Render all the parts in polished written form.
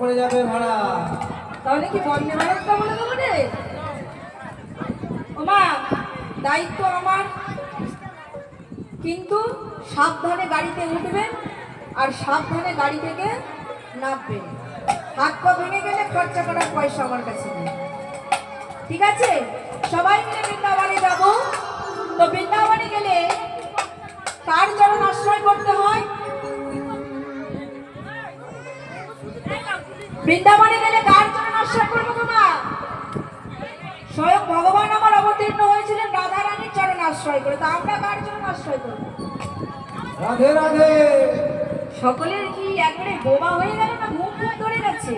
পড়ে যাবে ভাড়া। তাহলে কি বন্ধে ভারতটা বলে দেবো রে? ওমা, দায়িত্ব আমার, কিন্তু সাবধানে গাড়িতে উঠবেন আর সাবধানে গাড়ি থেকে নামবেন। হাত পা ভেঙে গেলে খরচা করার পয়সা আমার কাছে নেই, ঠিক আছে? সবাই মিলে বৃন্দাবনে যাব। তো বৃন্দাবনে গেলে কার চরণ আশ্রয় করতে হয়? বৃন্দাবনে গেলে কার চরণ আশ্রয় করবো তোমরা? স্বয়ং ভগবান আমার অবতীর্ণ হয়েছিলেন রাধা রানীর চরণ আশ্রয় করে। তো আমরা কার চরণ আশ্রয় করবো? রাধে রাধে। সকলের কি একবারে বোবা হয়ে গেল না ঘুম ঘুম ধরে গেছে?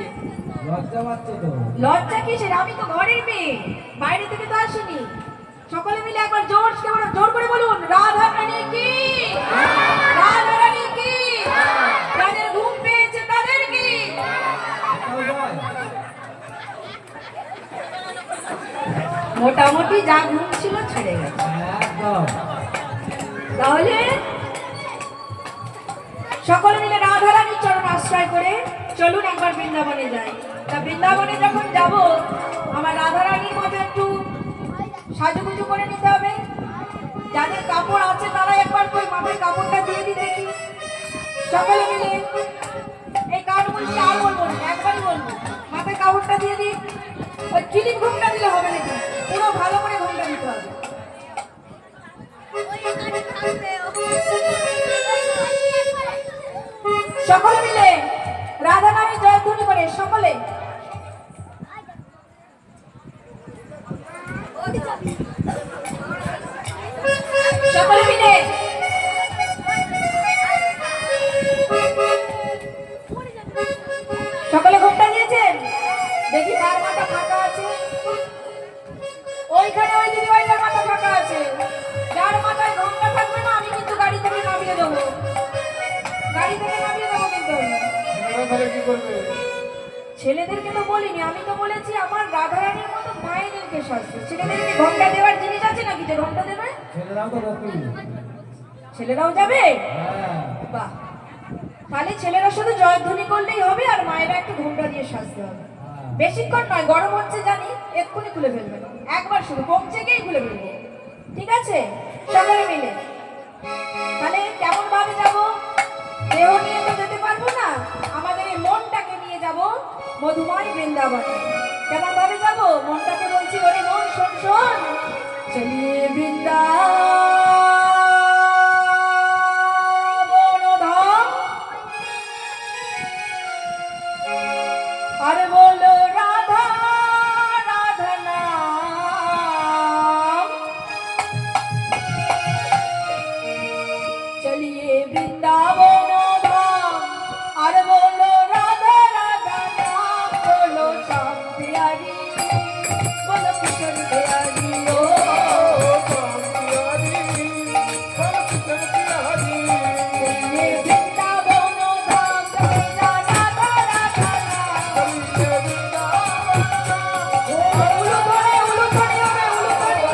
লজ্জা পাচ্ছে তো। লজ্জা কিসের? আমি তো ঘরের মেয়ে, বাইরে থেকে তো আসিনি। সকলে মিলে একবার জোর করে বলুন, রাধা রানী কি, রাধা রানী কি। যাদের ঘুম পেয়েছে তাদের কি? মোটামুটি যা ঘুম ছিল ছেড়ে গেছে একদম। তাহলে সকলে মিলে রাধা রানীর চরণ আশ্রয় করে চলুন একবার বৃন্দাবনে যাই। তা বৃন্দাবনে যখন যাব, আমার রাধা রানীর মতো একটু সাজুগুজু করে নিতে হবে। যাদের কাপড় আছে তারা একবার কই মাথায় কাপড়টা দিয়ে দিতে দেখি। সকলে মিলে এই কান বলছি, আর বলবো না, একবারই বলবো, মাথায় কাপড়টা দিয়ে দিই। ওই চিলিপ ঘুমটা দিলে হবে নাকি? পুরো ভালো করে ঘুমটা দিতে হবে। সকলে মিলে রাধা নামে জয়ধ্বনি করে সকলে। সকলে মিলে সকলে ঘুমটা দিয়েছেন? দেখি কার মাথা ফাঁকা আছে। ওইখানে ওই দিদিভাইটার মাথা ফাঁকা আছে। যার মাথায় ঘুমটা থাকবে না, আমি কিন্তু গাড়ি থেকে নামিয়ে দেবো। গাড়ি থেকে নামিয়ে দেবো কিন্তু। কি করবে? ছেলেদেরকে তো বলিনি, আমি তো বলেছি আমার রাধারানীর মতো মায়েদেরকে শাস্তি। ছেলেদেরকে ঘন্টা দেওয়ার জিনিস আছে নাকি যে ঘন্টা দেবে? ছেলেরাও তো রকমই। ছেলেরাও যাবে? হ্যাঁ। বাহ, তাহলে ছেলেরা শুধু জয়ধ্বনি করলেই হবে আর মায়েরা একটু ঘন্টা দিয়ে সাজতে হবে। বেশিক্ষণ নয়, গরম হচ্ছে জানি, এক্ষুনি খুলে ফেলবে। একবার শুধু কমছে গিয়েই খুলে ফেলবে, ঠিক আছে? সকলে মিলে তাহলে কেমন ভাবে যাব? দেহ নিয়ে তো যেতে পারবো না, আমাদের এই মনটাকে নিয়ে যাব মধুময় বৃন্দাবনে। কেমন ভাবে যাব? মনটাকে বলছি, ওরে মন শোন শোন, চলিয়ে বৃন্দাবন ধাম। আরে বলো রাধা রাধা নাম, চলিয়ে বৃন্দাবন ধাম। আরে বলো রাধা রাধা নাম, বলো শ্যাম বিহারি, বলো কিশোর বিহারি, ও শ্যাম বিহারি, বলো কিশোর বিহারি। চলিয়ে বৃন্দাবন ধাম, চলে যা রাধা রাধা নাম। চলিয়ে বৃন্দাবন ধাম। উলু ধরে হবে, উলু ধরে।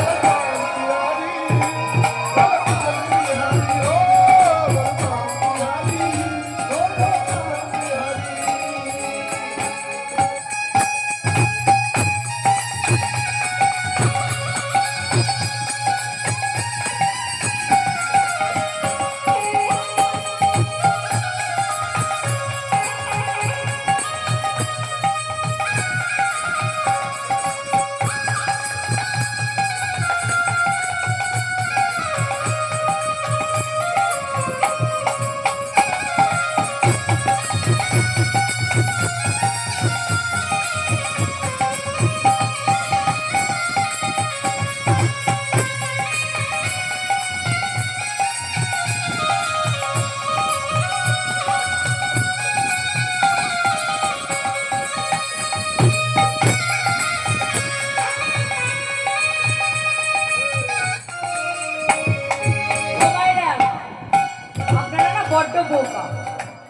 বড্ড বোকা।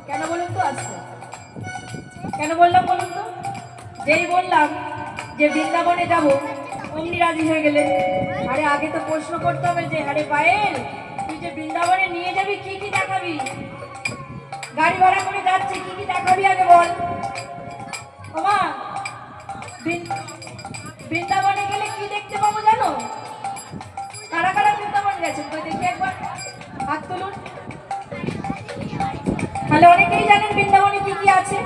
কেন বলুন তো? আসতে কেন বললাম বলুন তো? যেই বললাম যে বৃন্দাবনে যাব, অমনি রাজি হয়ে গেলেন। আরে আগে তো প্রশ্ন করতে হবে যে, আরে পায়েল, তুই যে বৃন্দাবনে নিয়ে যাবি, কি কি দেখাবি? গাড়ি ভাড়া করে যাচ্ছে, কি কি দেখাবি আগে বল। ওমা, বৃন্দাবনে গেলে কি দেখতে পাবো জানো? কারা কারা বৃন্দাবন গেছেন কই দেখি একবার হাত তুলুন। তাহলে অনেকেই জানেন বৃন্দাবনে কি কি আছে,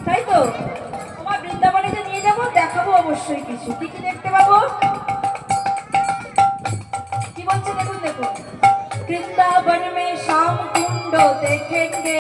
তাই তো? আমার বৃন্দাবনে যে নিয়ে যাবো, দেখাবো অবশ্যই কিছু। কি কি দেখতে পাবো? কি বলছে দেখুন দেখুন। বৃন্দাবন মে শ্যাম কুণ্ড देखेंगे।